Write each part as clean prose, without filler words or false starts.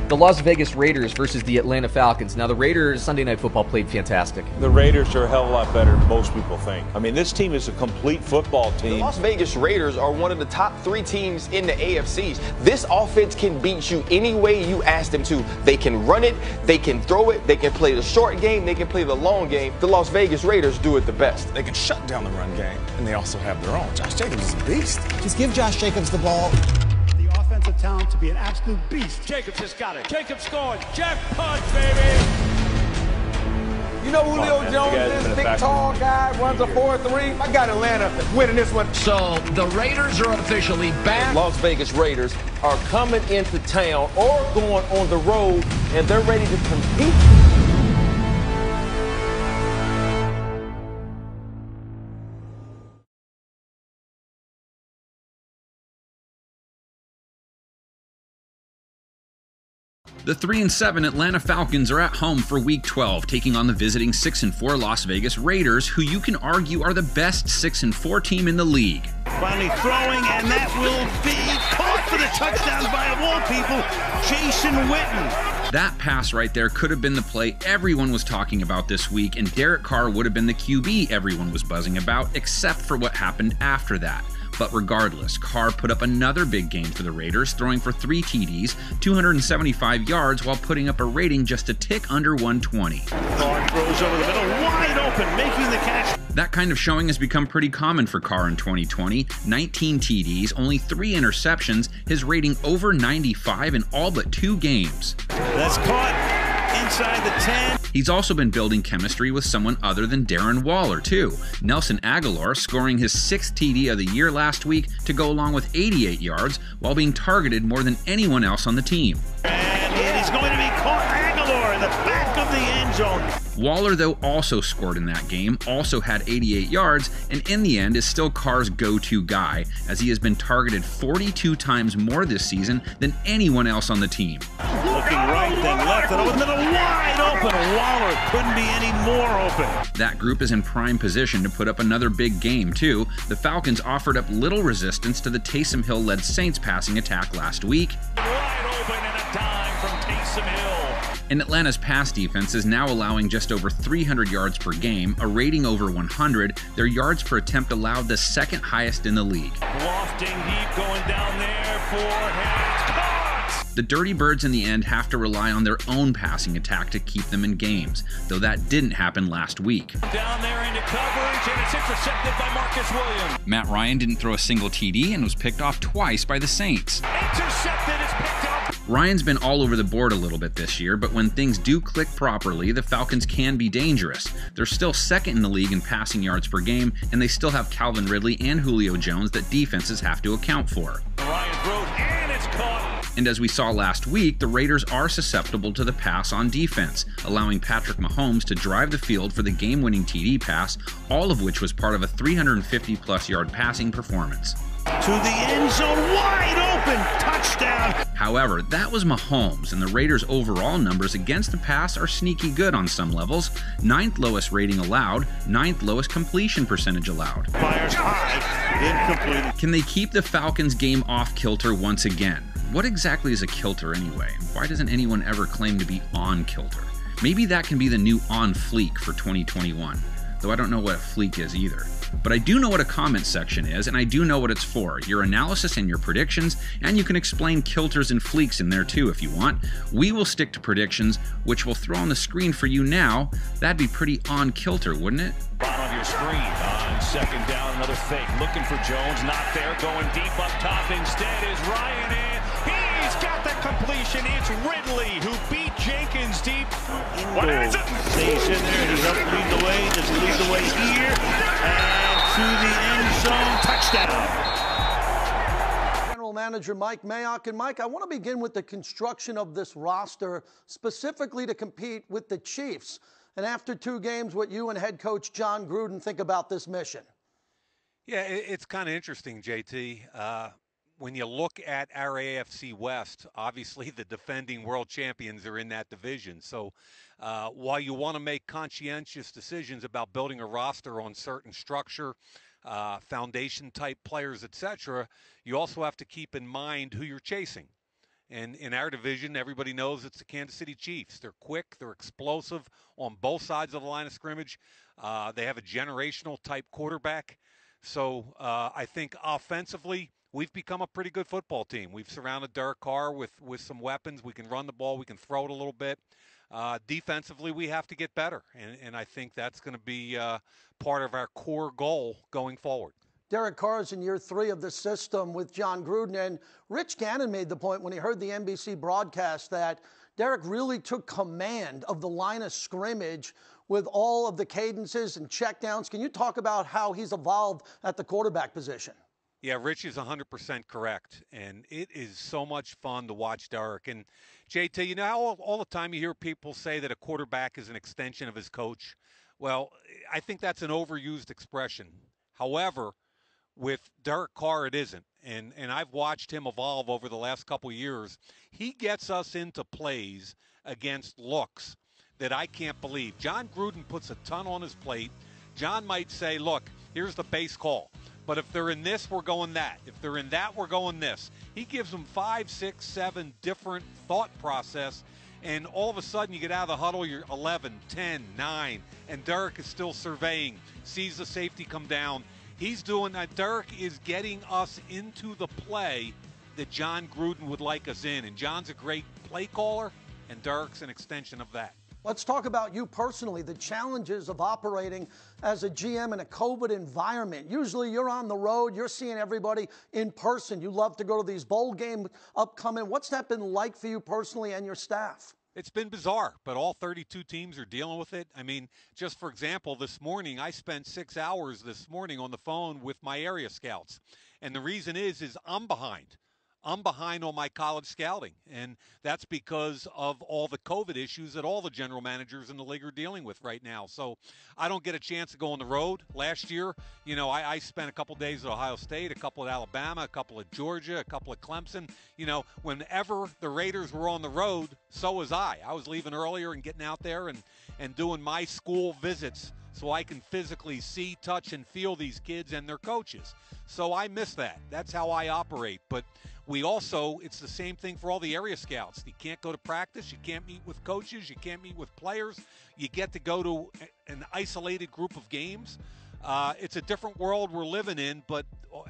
The Las Vegas Raiders versus the Atlanta Falcons. Now, the Raiders Sunday Night Football played fantastic. The Raiders are a hell of a lot better than most people think. I mean, this team is a complete football team. The Las Vegas Raiders are one of the top 3 teams in the AFCs. This offense can beat you any way you ask them to. They can run it, they can throw it, they can play the short game, they can play the long game. The Las Vegas Raiders do it the best. They can shut down the run game, and they also have their own. Josh Jacobs is a beast. Just give Josh Jacobs the ball. Offensive talent to be an absolute beast. Jacobs has got it. Jacobs scoring. Jackpot, baby. You know Julio Jones, this big tall guy, runs a 4-3. I got Atlanta winning this one. So the Raiders are officially back. Las Vegas Raiders are coming into town or going on the road, and they're ready to compete. The 3-7 Atlanta Falcons are at home for Week 12, taking on the visiting 6-4 Las Vegas Raiders, who you can argue are the best 6-4 team in the league. Finally throwing, and that will be caught for the touchdown by, of all people, Jason Witten. That pass right there could have been the play everyone was talking about this week, and Derek Carr would have been the QB everyone was buzzing about, except for what happened after that. But regardless, Carr put up another big game for the Raiders, throwing for 3 TDs, 275 yards, while putting up a rating just a tick under 120. Carr throws over the middle, wide open, making the catch. That kind of showing has become pretty common for Carr in 2020. 19 TDs, only 3 interceptions, his rating over 95 in all but 2 games. That's caught inside the 10. He's also been building chemistry with someone other than Darren Waller, too. Nelson Aguilar scoring his 6th TD of the year last week to go along with 88 yards while being targeted more than anyone else on the team. And it is going to be caught. Aguilar in the back of the end zone. Waller, though, also scored in that game, also had 88 yards, and in the end is still Carr's go-to guy, as he has been targeted 42 times more this season than anyone else on the team. Looking right, then left, and over the middle, wide open. Waller couldn't be any more open. That group is in prime position to put up another big game, too. The Falcons offered up little resistance to the Taysom Hill-led Saints passing attack last week. Wide open and a dime from Taysom Hill. And Atlanta's pass defense is now allowing just over 300 yards per game, a rating over 100. Their yards per attempt allowed the 2nd highest in the league. Lofting deep, going down there for Harris. Caught! The Dirty Birds in the end have to rely on their own passing attack to keep them in games, though that didn't happen last week. Down there into coverage, and it's intercepted by Marcus Williams. Matt Ryan didn't throw a single TD and was picked off twice by the Saints. Intercepted, is picked up. Ryan's been all over the board a little bit this year, but when things do click properly, the Falcons can be dangerous. They're still 2nd in the league in passing yards per game, and they still have Calvin Ridley and Julio Jones that defenses have to account for. Ryan throws, and it's caught. And as we saw last week, the Raiders are susceptible to the pass on defense, allowing Patrick Mahomes to drive the field for the game-winning TD pass, all of which was part of a 350-plus yard passing performance. To the end zone, wide open, touchdown. However, that was Mahomes, and the Raiders' overall numbers against the pass are sneaky good on some levels. 9th lowest rating allowed, 9th lowest completion percentage allowed. Fires high, incomplete. Can they keep the Falcons' game off kilter once again? What exactly is a kilter anyway? Why doesn't anyone ever claim to be on kilter? Maybe that can be the new on fleek for 2021, though I don't know what a fleek is either. But I do know what a comment section is, and I do know what it's for, your analysis and your predictions, and you can explain kilters and fleeks in there too if you want. We will stick to predictions, which we'll throw on the screen for you now. That'd be pretty on kilter, wouldn't it? Bottom of your screen on 2nd down, another fake, looking for Jones, not there, going deep up top instead is Ryan, and he's got the completion. It's Ridley who beat Jenkins deep. What is it? Stays in there, and he helped lead the way. Does he lead the way here? And to the end zone, touchdown. General Manager Mike Mayock. And Mike, I want to begin with the construction of this roster, specifically to compete with the Chiefs. And after 2 games, what you and head coach John Gruden think about this mission? Yeah, it's kind of interesting, JT. When you look at our AFC West, obviously the defending world champions are in that division. So while you want to make conscientious decisions about building a roster on certain structure, foundation type players, etc., you also have to keep in mind who you're chasing. And in our division, everybody knows it's the Kansas City Chiefs. They're quick, they're explosive on both sides of the line of scrimmage. They have a generational type quarterback. So I think offensively, we've become a pretty good football team. We've surrounded Derek Carr with some weapons. We can run the ball. We can throw it a little bit. Defensively, we have to get better. And I think that's going to be part of our core goal going forward. Derek Carr is in year 3 of the system with John Gruden. And Rich Gannon made the point when he heard the NBC broadcast that Derek really took command of the line of scrimmage with all of the cadences and checkdowns. Can you talk about how he's evolved at the quarterback position? Yeah, Rich is 100% correct, and it is so much fun to watch Derek. And, JT, you know how all the time you hear people say that a quarterback is an extension of his coach? Well, I think that's an overused expression. However, with Derek Carr, it isn't. And I've watched him evolve over the last couple of years. He gets us into plays against looks that I can't believe. John Gruden puts a ton on his plate. John might say, look, here's the base call. But if they're in this, we're going that. If they're in that, we're going this. He gives them 5, 6, 7 different thought process. And all of a sudden, you get out of the huddle, you're 11, 10, 9. And Derek is still surveying, sees the safety come down. He's doing that. Derek is getting us into the play that John Gruden would like us in. And John's a great play caller, and Derek's an extension of that. Let's talk about you personally, the challenges of operating as a GM in a COVID environment. Usually you're on the road, you're seeing everybody in person. You love to go to these bowl games upcoming. What's that been like for you personally and your staff? It's been bizarre, but all 32 teams are dealing with it. I mean, just for example, this morning, I spent 6 hours this morning on the phone with my area scouts. And the reason is I'm behind. I'm behind on my college scouting, and that's because of all the COVID issues that all the general managers in the league are dealing with right now. So I don't get a chance to go on the road. Last year, you know, I spent a couple days at Ohio State, a couple at Alabama, a couple at Georgia, a couple at Clemson. You know, whenever the Raiders were on the road, so was I. I was leaving earlier and getting out there and doing my school visits so I can physically see, touch, and feel these kids and their coaches. So I miss that. That's how I operate. But we also, it's the same thing for all the area scouts. You can't go to practice. You can't meet with coaches. You can't meet with players. You get to go to an isolated group of games. It's a different world we're living in, but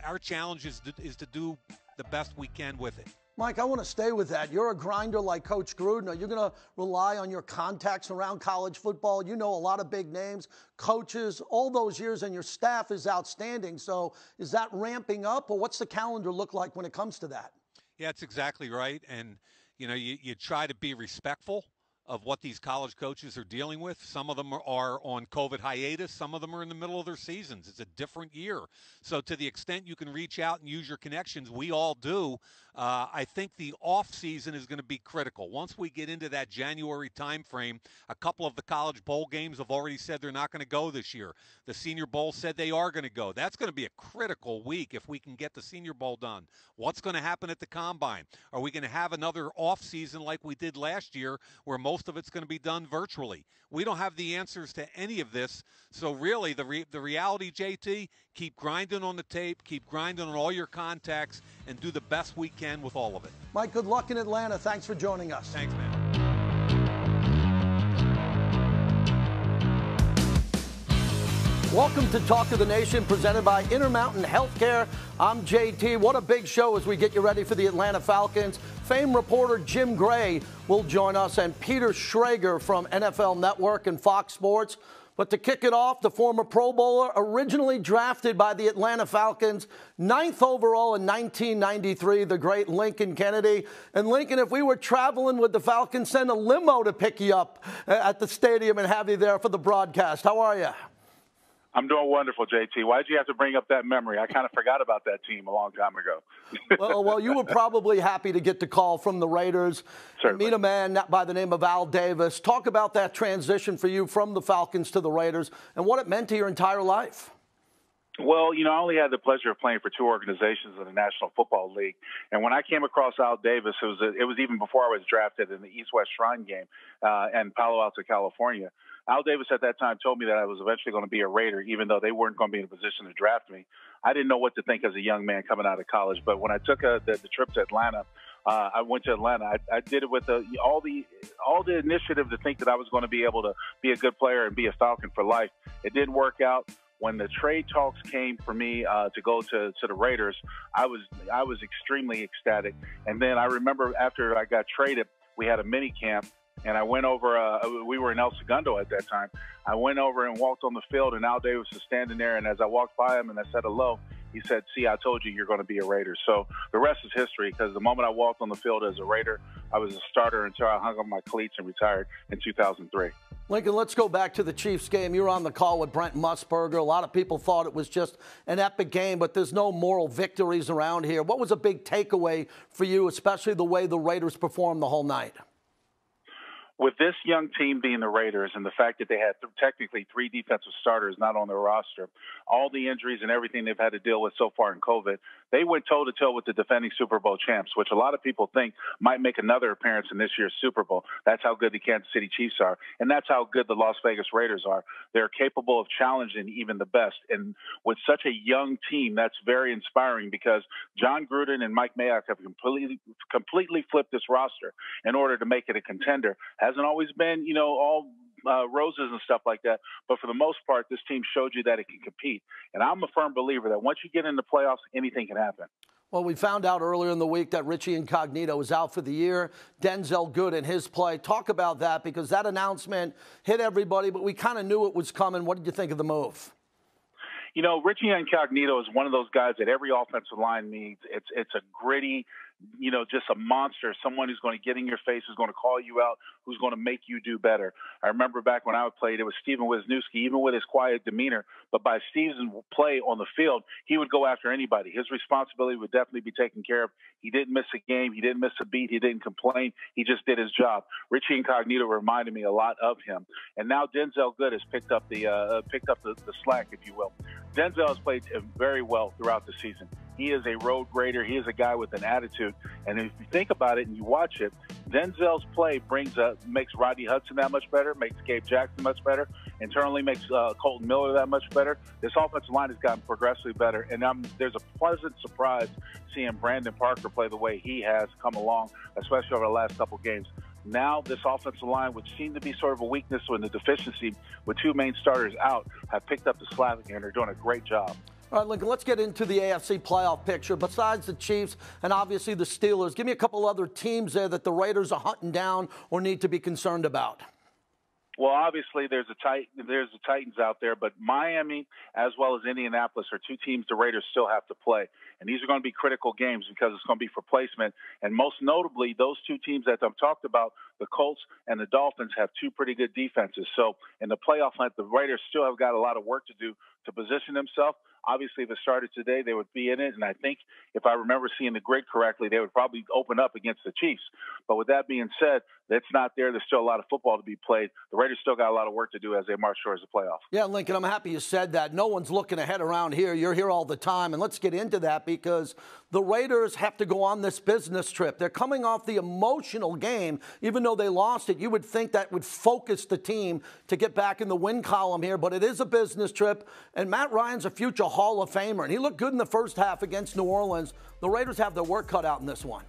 our challenge is to do the best we can with it. Mike, I want to stay with that. You're a grinder like Coach Gruden. Are you going to rely on your contacts around college football? You know a lot of big names, coaches, all those years, and your staff is outstanding. So is that ramping up, or what's the calendar look like when it comes to that? Yeah, that's exactly right. And, you know, you try to be respectful of what these college coaches are dealing with. Some of them are on COVID hiatus. Some of them are in the middle of their seasons. It's a different year. So to the extent you can reach out and use your connections, we all do. I think the off season is going to be critical. Once we get into that January time frame, a couple of the college bowl games have already said they're not going to go this year. The Senior Bowl said they are going to go. That's going to be a critical week if we can get the Senior Bowl done. What's going to happen at the Combine? Are we going to have another off season like we did last year where most of it's going to be done virtually? We don't have the answers to any of this. So really, the reality, JT, keep grinding on the tape, keep grinding on all your contacts, and do the best we can with all of it. Mike, good luck in Atlanta. Thanks for joining us. Thanks, man. Welcome to Talk of the Nation, presented by Intermountain Healthcare. I'm JT. What a big show as we get you ready for the Atlanta Falcons. Famed reporter Jim Gray will join us, and Peter Schrager from NFL Network and Fox Sports. But to kick it off, the former Pro Bowler, originally drafted by the Atlanta Falcons, 9th overall in 1993, the great Lincoln Kennedy. And Lincoln, if we were traveling with the Falcons, send a limo to pick you up at the stadium and have you there for the broadcast. How are you? I'm doing wonderful, JT. Why did you have to bring up that memory? I kind of forgot about that team a long time ago. well, you were probably happy to get the call from the Raiders. Certainly. Meet a man by the name of Al Davis. Talk about that transition for you from the Falcons to the Raiders and what it meant to your entire life. Well, you know, I only had the pleasure of playing for 2 organizations in the National Football League. And when I came across Al Davis, it was even before I was drafted in the East-West Shrine game in Palo Alto, California. Al Davis at that time told me that I was eventually going to be a Raider, even though they weren't going to be in a position to draft me. I didn't know what to think as a young man coming out of college. But when I took the trip to Atlanta, I went to Atlanta. I did it with all the initiative to think that I was going to be able to be a good player and be a Falcon for life. It didn't work out. When the trade talks came for me to go to the Raiders, I was extremely ecstatic. And then I remember after I got traded, we had a mini camp, and I went over. We were in El Segundo at that time. I went over and walked on the field, and Al Davis was standing there. And as I walked by him and I said hello, he said, "See, I told you you're going to be a Raider." So the rest is history, because the moment I walked on the field as a Raider, I was a starter until I hung up my cleats and retired in 2003. Lincoln, let's go back to the Chiefs game. You were on the call with Brent Musburger. A lot of people thought it was just an epic game, but there's no moral victories around here. What was a big takeaway for you, especially the way the Raiders performed the whole night? With this young team being the Raiders and the fact that they had technically 3 defensive starters not on their roster, all the injuries and everything they've had to deal with so far in COVID, they went toe-to-toe with the defending Super Bowl champs, which a lot of people think might make another appearance in this year's Super Bowl. That's how good the Kansas City Chiefs are, and that's how good the Las Vegas Raiders are. They're capable of challenging even the best. And with such a young team, that's very inspiring, because John Gruden and Mike Mayock have completely flipped this roster in order to make it a contender. Hasn't always been, all roses and stuff like that. But for the most part, this team showed you that it can compete. And I'm a firm believer that once you get in the playoffs, anything can happen. Well, we found out earlier in the week that Richie Incognito is out for the year. Denzel Good in his play. Talk about that, because that announcement hit everybody, but we kind of knew it was coming. What did you think of the move? Richie Incognito is one of those guys that every offensive line needs. It's a gritty, just a monster, someone who's going to get in your face, who's going to call you out, who's going to make you do better. I remember back when I played, it was Steven Wisniewski, even with his quiet demeanor, but by Steve's play on the field, he would go after anybody. His responsibility would definitely be taken care of. He didn't miss a game. He didn't miss a beat. He didn't complain. He just did his job. Richie Incognito reminded me a lot of him. And now Denzel Good has picked up the slack, if you will. Denzel has played very well throughout the season. He is a road grader. He is a guy with an attitude. And if you think about it and you watch it, Denzel's play makes Rodney Hudson that much better, makes Gabe Jackson much better, internally makes Colton Miller that much better. This offensive line has gotten progressively better. And there's a pleasant surprise seeing Brandon Parker play the way he has come along, especially over the last couple games. Now this offensive line, which seemed to be sort of a weakness when the deficiency with 2 main starters out, have picked up the slack and they're doing a great job. All right, Lincoln, let's get into the AFC playoff picture. Besides the Chiefs and obviously the Steelers, give me a couple other teams there that the Raiders are hunting down or need to be concerned about. Well, obviously there's the Titans out there, but Miami as well as Indianapolis are 2 teams the Raiders still have to play. And these are going to be critical games because it's going to be for placement. And most notably, those 2 teams that I've talked about, the Colts and the Dolphins, have 2 pretty good defenses. So in the playoff hunt, the Raiders still have got a lot of work to do to position themselves. Obviously, if it started today, they would be in it. And I think if I remember seeing the grid correctly, they would probably open up against the Chiefs. But with that being said, that's not there. There's still a lot of football to be played. The Raiders still got a lot of work to do as they march towards the playoffs. Yeah, Lincoln, I'm happy you said that. No one's looking ahead around here. You're here all the time. And let's get into that, because the Raiders have to go on this business trip. They're coming off the emotional game. Even though they lost it, you would think that would focus the team to get back in the win column here. But it is a business trip. And Matt Ryan's a future Hall of Famer. And he looked good in the first half against New Orleans. The Raiders have their work cut out in this one.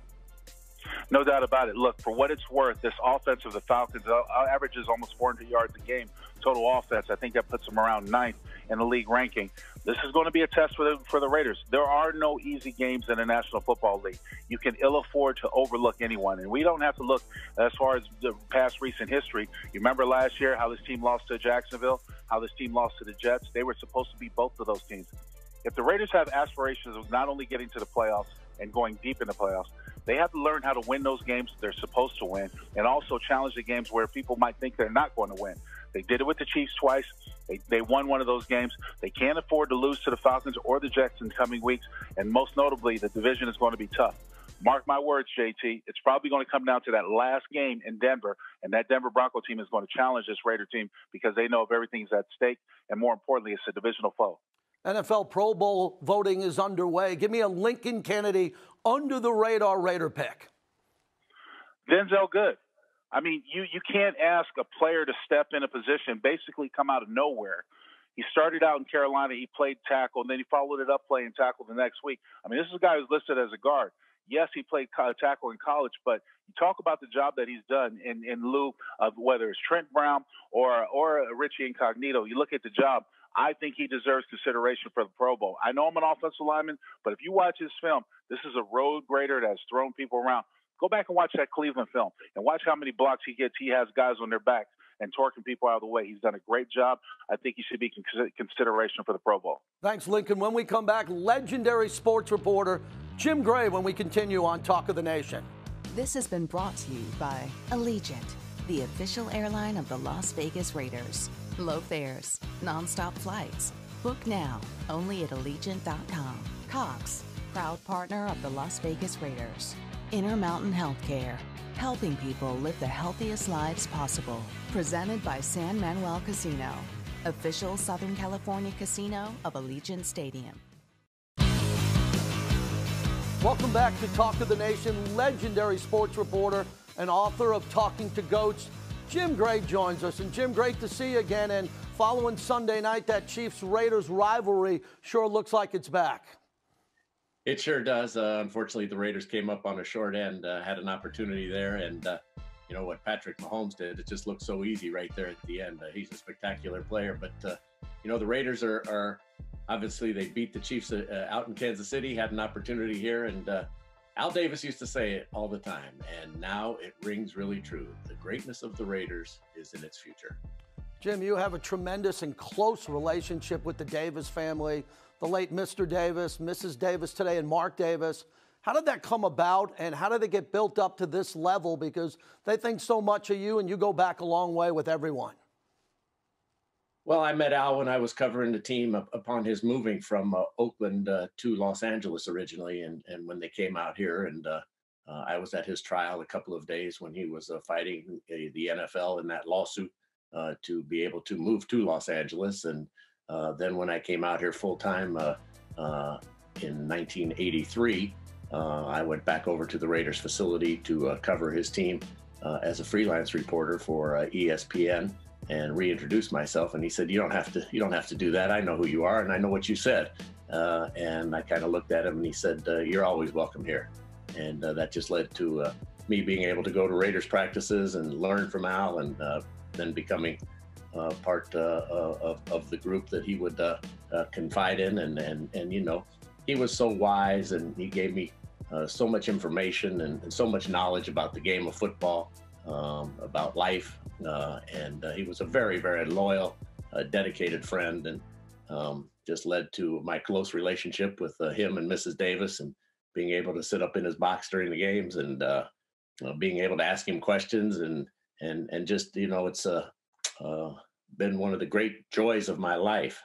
No doubt about it. Look, for what it's worth, this offense of the Falcons averages almost 400 yards a game total offense. I think that puts them around 9th in the league ranking. This is going to be a test for the Raiders. There are no easy games in the National Football League. You can ill afford to overlook anyone. And we don't have to look as far as the past recent history. You remember last year how this team lost to Jacksonville, how this team lost to the Jets? They were supposed to be both of those teams. If the Raiders have aspirations of not only getting to the playoffs and going deep in the playoffs, they have to learn how to win those games they're supposed to win, and also challenge the games where people might think they're not going to win. They did it with the Chiefs twice. They won one of those games. They can't afford to lose to the Falcons or the Jets in coming weeks, and most notably, the division is going to be tough. Mark my words, JT, it's probably going to come down to that last game in Denver, and that Denver Bronco team is going to challenge this Raider team because they know if everything's at stake, and more importantly, it's a divisional foe. NFL Pro Bowl voting is underway. Give me a Lincoln Kennedy under-the-radar Raider pick. Denzel Good. I mean, you can't ask a player to step in a position, basically come out of nowhere. He started out in Carolina. He played tackle, and then he followed it up playing tackle the next week. I mean, this is a guy who's listed as a guard. Yes, he played tackle in college, but you talk about the job that he's done in lieu of whether it's Trent Brown or Richie Incognito. You look at the job. I think he deserves consideration for the Pro Bowl. I know I'm an offensive lineman, but if you watch his film, this is a road grader that's thrown people around. Go back and watch that Cleveland film and watch how many blocks he gets. He has guys on their backs and torquing people out of the way. He's done a great job. I think he should be consideration for the Pro Bowl. Thanks, Lincoln. When we come back, legendary sports reporter Jim Gray when we continue on Talk of the Nation. This has been brought to you by Allegiant, the official airline of the Las Vegas Raiders. Low fares, nonstop flights. Book now, only at Allegiant.com. Cox, proud partner of the Las Vegas Raiders. Intermountain Healthcare, helping people live the healthiest lives possible. Presented by San Manuel Casino, official Southern California casino of Allegiant Stadium. Welcome back to Talk of the Nation. Legendary sports reporter and author of Talking to Goats, Jim Gray joins us. And Jim, great to see you again. And following Sunday night, that Chiefs-Raiders rivalry sure looks like it's back. It sure does. Unfortunately, the Raiders came up on a short end, had an opportunity there. And, you know, what Patrick Mahomes did, it just looked so easy right there at the end. He's a spectacular player. But, you know, the Raiders are obviously, they beat the Chiefs out in Kansas City, had an opportunity here. And Al Davis used to say it all the time. And now it rings really true. The greatness of the Raiders is in its future. Jim, you have a tremendous and close relationship with the Davis family, the late Mr. Davis, Mrs. Davis today, and Mark Davis. How did that come about, and how did they get built up to this level? Because they think so much of you, and you go back a long way with everyone. Well, I met Al when I was covering the team upon his moving from Oakland to Los Angeles originally, and when they came out here, and I was at his trial a couple of days when he was fighting the NFL in that lawsuit to be able to move to Los Angeles. And then when I came out here full-time in 1983, I went back over to the Raiders facility to cover his team as a freelance reporter for ESPN and reintroduce myself. And he said, you don't have to do that. I know who you are and I know what you said. And I kind of looked at him and he said, you're always welcome here. And that just led to me being able to go to Raiders practices and learn from Al, and then becoming part of the group that he would confide in. And you know, he was so wise, and he gave me so much information and so much knowledge about the game of football, about life. And he was a very, very loyal, dedicated friend, and just led to my close relationship with him and Mrs. Davis, and being able to sit up in his box during the games, and being able to ask him questions, and just, you know, it's been one of the great joys of my life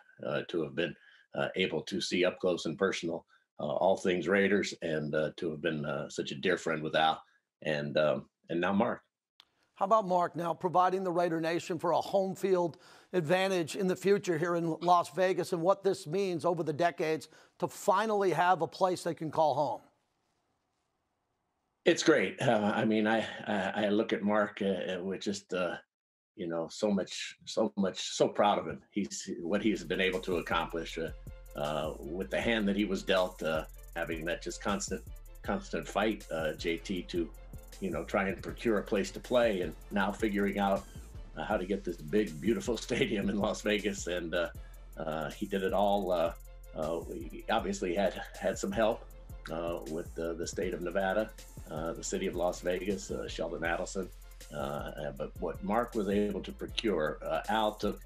to have been able to see up close and personal all things Raiders, and to have been such a dear friend with Al, and now Mark. How about Mark now providing the Raider Nation for a home field advantage in the future here in Las Vegas, and what this means over the decades to finally have a place they can call home? It's great. I mean, I look at Mark with just, you know, so proud of him. What he's been able to accomplish with the hand that he was dealt, having that just constant fight, JT, to, you know, try and procure a place to play, and now figuring out how to get this big, beautiful stadium in Las Vegas. And he did it all. He obviously had some help with the state of Nevada, the city of Las Vegas, Sheldon Adelson. But what Mark was able to procure, Al took,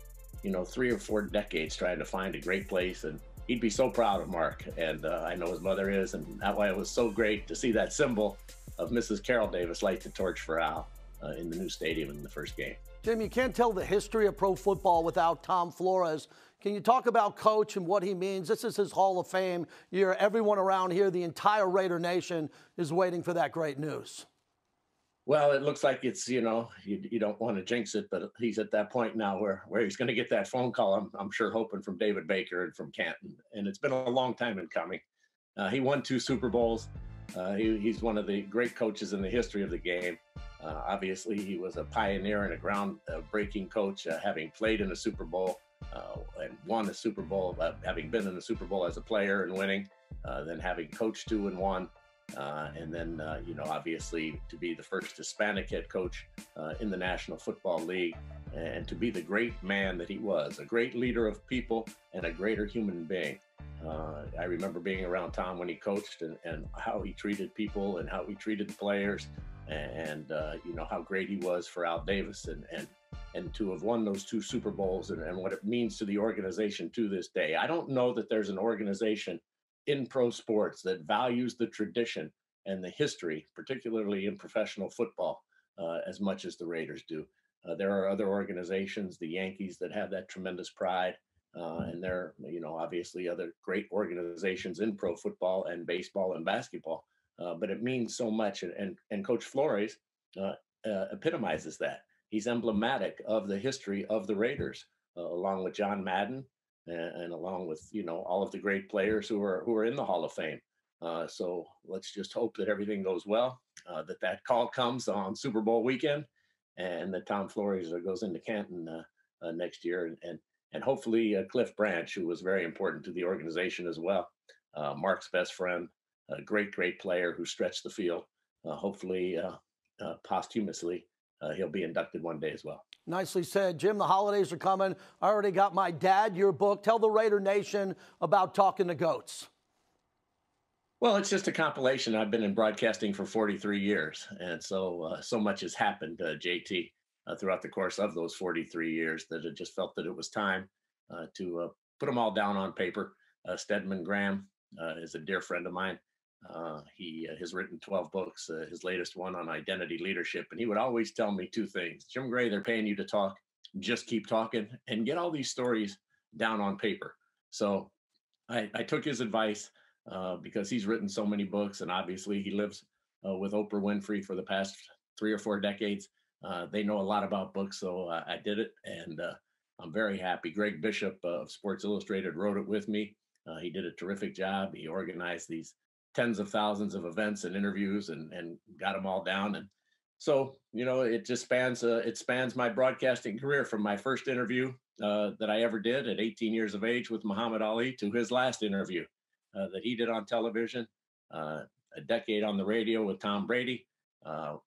you know, 3 or 4 decades trying to find a great place, and he'd be so proud of Mark. And I know his mother is, and that's why it was so great to see that symbol of Mrs. Carol Davis light the torch for Al in the new stadium in the first game. Jim, you can't tell the history of pro football without Tom Flores. Can you talk about Coach and what he means? This is his Hall of Fame year. Everyone around here, the entire Raider Nation, is waiting for that great news. Well, it looks like it's, you know, you don't want to jinx it, but he's at that point now where he's going to get that phone call, I'm sure, hoping, from David Baker and from Canton. And it's been a long time in coming. He won 2 Super Bowls. He's one of the great coaches in the history of the game. Obviously, he was a pioneer and a ground-breaking coach, having played in a Super Bowl and won a Super Bowl, having been in a Super Bowl as a player and winning, then having coached 2 and 1. And then, obviously to be the first Hispanic head coach in the National Football League, and to be the great man that he was, a great leader of people and a greater human being. I remember being around Tom when he coached, and how he treated people and how he treated the players, and how great he was for Al Davis, and to have won those 2 Super Bowls, and what it means to the organization to this day. I don't know that there's an organization in pro sports that values the tradition and the history, particularly in professional football, as much as the Raiders do. There are other organizations, the Yankees, that have that tremendous pride. And there are, obviously other great organizations in pro football and baseball and basketball. But it means so much. And Coach Flores epitomizes that. He's emblematic of the history of the Raiders, along with John Madden, and along with, all of the great players who are in the Hall of Fame. So let's just hope that everything goes well, that call comes on Super Bowl weekend, and that Tom Flores goes into Canton next year. And hopefully Cliff Branch, who was very important to the organization as well, Mark's best friend, a great player who stretched the field. Hopefully, posthumously, he'll be inducted one day as well. Nicely said. Jim, the holidays are coming. I already got my dad your book. Tell the Raider Nation about Talking to Goats. Well, it's just a compilation. I've been in broadcasting for 43 years. And so much has happened, JT, throughout the course of those 43 years, that it just felt that it was time to put them all down on paper. Stedman Graham is a dear friend of mine. He has written 12 books, his latest one on identity leadership. And he would always tell me 2 things. Jim Gray, they're paying you to talk. Just keep talking and get all these stories down on paper. So I took his advice because he's written so many books. And obviously he lives with Oprah Winfrey for the past 3 or 4 decades. They know a lot about books. So I did it. And I'm very happy. Greg Bishop of Sports Illustrated wrote it with me. He did a terrific job. He organized these tens of thousands of events and interviews and got them all down. And so, it just spans my broadcasting career, from my first interview that I ever did at 18 years of age with Muhammad Ali to his last interview that he did on television, a decade on the radio with Tom Brady,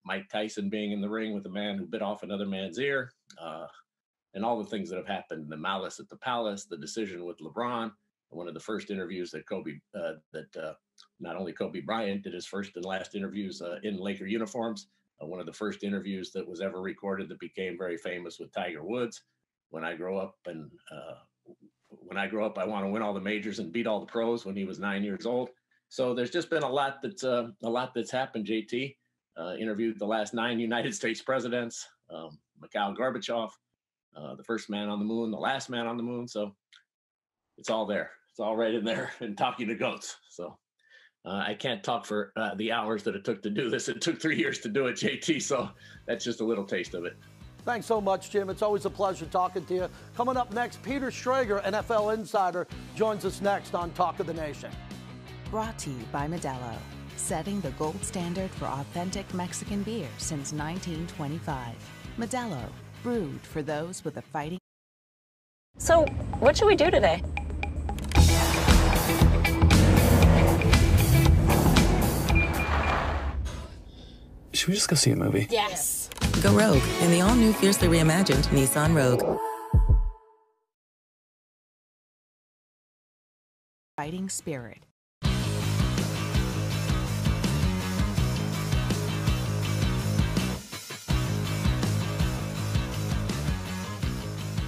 Mike Tyson being in the ring with a man who bit off another man's ear, and all the things that have happened, the malice at the palace, the decision with LeBron, one of the first interviews that not only Kobe Bryant did his first and last interviews in Laker uniforms, one of the first interviews that was ever recorded that became very famous with Tiger Woods. When I grow up, I want to win all the majors and beat all the pros, when he was 9 years old. So there's just been a lot that's happened, JT. Interviewed the last 9 United States presidents, Mikhail Gorbachev, the first man on the moon, the last man on the moon. So it's all there. It's all right in there, and Talking to Goats. So I can't talk for the hours that it took to do this. It took 3 years to do it, JT. So that's just a little taste of it. Thanks so much, Jim. It's always a pleasure talking to you. Coming up next, Peter Schrager, NFL insider, joins us next on Talk of the Nation. Brought to you by Modelo, setting the gold standard for authentic Mexican beer since 1925. Modelo, brewed for those with a fighting. So, what should we do today? Should we just go see a movie? Yes. Go rogue in the all-new fiercely reimagined Nissan Rogue. Fighting spirit.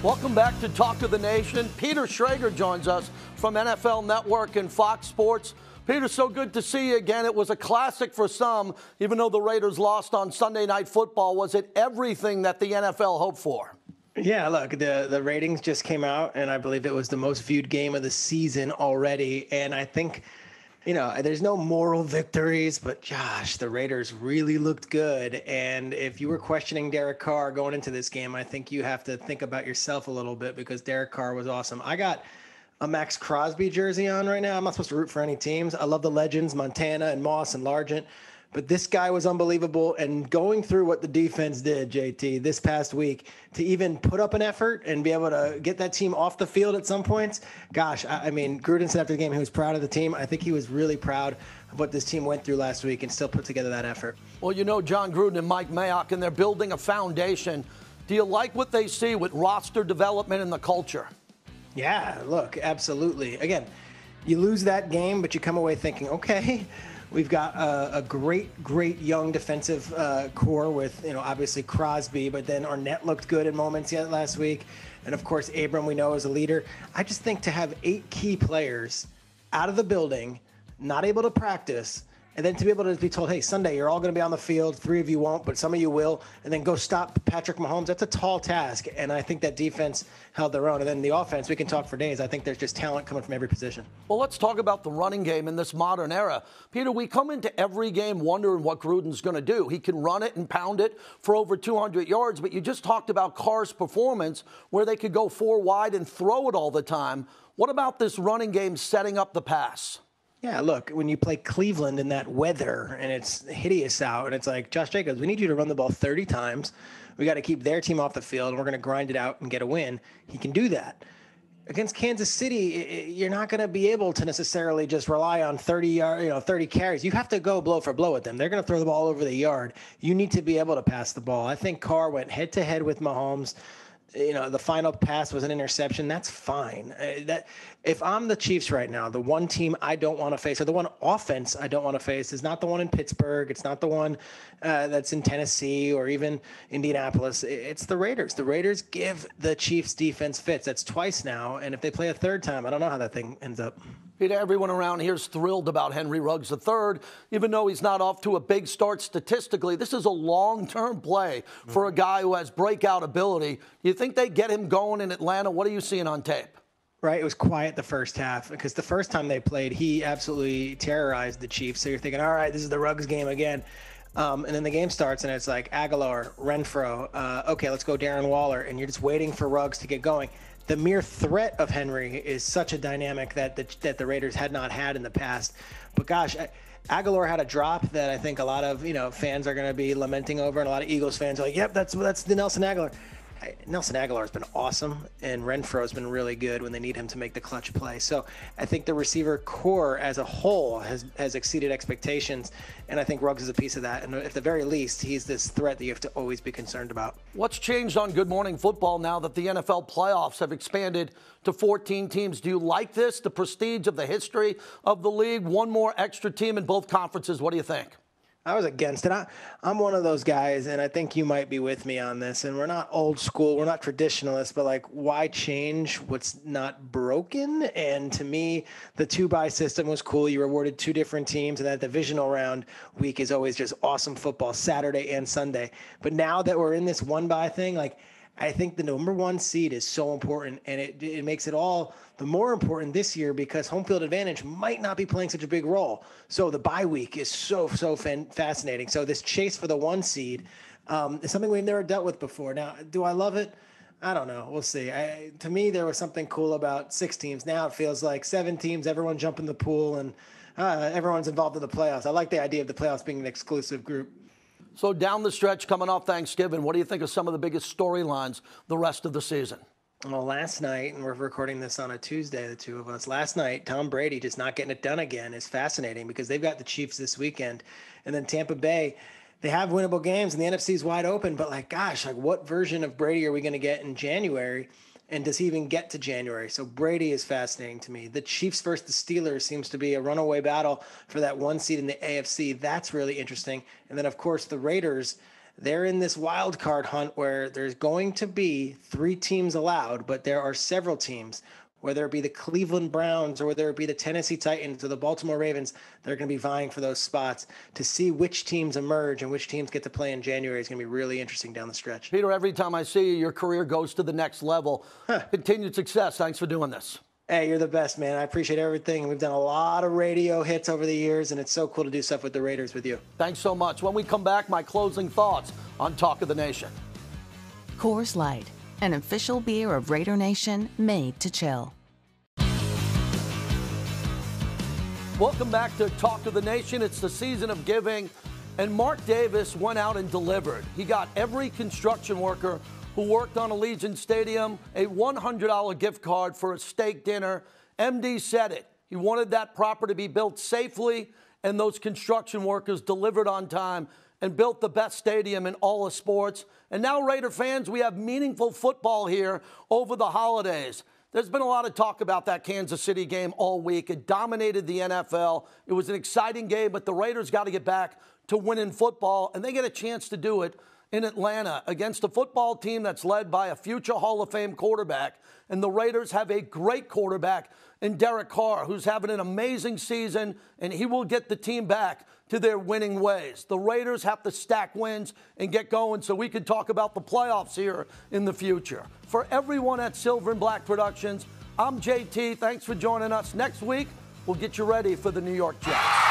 Welcome back to Talk of the Nation. Peter Schrager joins us from NFL Network and Fox Sports. Peter, so good to see you again. It was a classic for some, even though the Raiders lost on Sunday Night Football. Was it everything that the NFL hoped for? Yeah, look, the ratings just came out, and I believe it was the most viewed game of the season already. And I think, there's no moral victories, but gosh, the Raiders really looked good. And if you were questioning Derek Carr going into this game, I think you have to think about yourself a little bit, because Derek Carr was awesome. I got a Max Crosby jersey on right now. I'm not supposed to root for any teams. I love the legends, Montana and Moss and Largent. but this guy was unbelievable. And going through what the defense did, JT, this past week, to even put up an effort and be able to get that team off the field at some points, gosh, I mean, Gruden said after the game he was proud of the team. I think he was really proud of what this team went through last week and still put together that effort. Well, you know John Gruden and Mike Mayock, and they're building a foundation. Do you like what they see with roster development and the culture? Yeah, look, absolutely. Again, you lose that game, but you come away thinking, okay, we've got a great young defensive core with, obviously Crosby, but then Arnett looked good in moments yet last week. And of course, Abram, we know, is a leader. I just think to have 8 key players out of the building, not able to practice, and then to be able to be told, hey, Sunday, you're all going to be on the field. 3 of you won't, but some of you will. And then go stop Patrick Mahomes. That's a tall task. And I think that defense held their own. And then the offense, we can talk for days. I think there's just talent coming from every position. Well, let's talk about the running game in this modern era. Peter, we come into every game wondering what Gruden's going to do. He can run it and pound it for over 200 yards, but you just talked about Carr's performance where they could go 4 wide and throw it all the time. What about this running game setting up the pass? Yeah, look, when you play Cleveland in that weather and it's hideous out and it's like, Josh Jacobs, we need you to run the ball 30 times. We got to keep their team off the field and we're going to grind it out and get a win. He can do that. Against Kansas City, you're not going to be able to necessarily just rely on 30 carries. You have to go blow for blow with them. They're going to throw the ball over the yard. You need to be able to pass the ball. I think Carr went head-to-head with Mahomes. The final pass was an interception. That's fine. That if I'm the Chiefs right now, the one team I don't want to face, or the one offense I don't want to face, is not the one in Pittsburgh. It's not the one that's in Tennessee or even Indianapolis. It's the Raiders. The Raiders give the Chiefs defense fits. That's twice now. And if they play a third time, I don't know how that thing ends up. Peter, everyone around here is thrilled about Henry Ruggs III, even though he's not off to a big start statistically. This is a long-term play for a guy who has breakout ability. You think they get him going in Atlanta? What are you seeing on tape? Right, it was quiet the first half because the first time they played, he absolutely terrorized the Chiefs. So you're thinking, all right, this is the Ruggs game again. And then the game starts, and it's like Aguilar, Renfro, okay, let's go Darren Waller, and you're just waiting for Ruggs to get going. The mere threat of Henry is such a dynamic that the Raiders had not had in the past. But gosh, Aguilar had a drop that I think a lot of fans are going to be lamenting over, and a lot of Eagles fans are like, "Yep, that's the Nelson Aguilar." Nelson Aguilar has been awesome, and Renfro has been really good when they need him to make the clutch play. So I think the receiver core as a whole has exceeded expectations, and I think Ruggs is a piece of that. And at the very least, he's this threat that you have to always be concerned about. What's changed on Good Morning Football now that the NFL playoffs have expanded to 14 teams? Do you like this, the prestige of the history of the league? One more extra team in both conferences. What do you think? I was against it. I'm one of those guys, and I think you might be with me on this. And we're not old school. We're not traditionalists, but like, why change what's not broken? And to me, the 2-bye system was cool. You rewarded 2 different teams, and that divisional round week is always just awesome football, Saturday and Sunday. But now that we're in this 1-bye thing, like, I think the number 1 seed is so important, and it makes it all the more important this year because home field advantage might not be playing such a big role. So the bye week is so fascinating. So this chase for the 1 seed is something we've never dealt with before. Now, do I love it? I don't know. We'll see. To me, there was something cool about 6 teams. Now it feels like 7 teams, everyone jump in the pool, and everyone's involved in the playoffs. I like the idea of the playoffs being an exclusive group. So down the stretch, coming off Thanksgiving, what do you think of some of the biggest storylines the rest of the season? Well, last night, and we're recording this on a Tuesday, the two of us. Last night, Tom Brady just not getting it done again is fascinating because they've got the Chiefs this weekend. And then Tampa Bay, they have winnable games, and the NFC's wide open. But, like, gosh, like what version of Brady are we going to get in January? And does he even get to January? So Brady is fascinating to me. The Chiefs versus the Steelers seems to be a runaway battle for that 1 seed in the AFC. That's really interesting. And then, of course, the Raiders, they're in this wild card hunt where there's going to be 3 teams allowed, but there are several teams, whether it be the Cleveland Browns or whether it be the Tennessee Titans or the Baltimore Ravens, they're going to be vying for those spots. To see which teams emerge and which teams get to play in January is going to be really interesting down the stretch. Peter, every time I see you, your career goes to the next level. Continued success. Thanks for doing this. Hey, you're the best, man. I appreciate everything. We've done a lot of radio hits over the years, and it's so cool to do stuff with the Raiders with you. Thanks so much. When we come back, my closing thoughts on Talk of the Nation. Coors Light, an official beer of Raider Nation, made to chill. Welcome back to Talk of the Nation. It's the season of giving, And Mark Davis went out and delivered. He got every construction worker who worked on Allegiant Stadium a $100 gift card for a steak dinner. MD said it. He wanted that proper to be built safely, and those construction workers delivered on time and built the best stadium in all of sports. And now, Raider fans, we have meaningful football here over the holidays. There's been a lot of talk about that Kansas City game all week. It dominated the NFL. It was an exciting game, but the Raiders got to get back to winning football, and they get a chance to do it in Atlanta against a football team that's led by a future Hall of Fame quarterback. And the Raiders have a great quarterback in Derek Carr, who's having an amazing season, and he will get the team back to their winning ways. The Raiders have to stack wins and get going so we can talk about the playoffs here in the future. For everyone at Silver and Black Productions, I'm JT. Thanks for joining us. Next week, we'll get you ready for the New York Jets.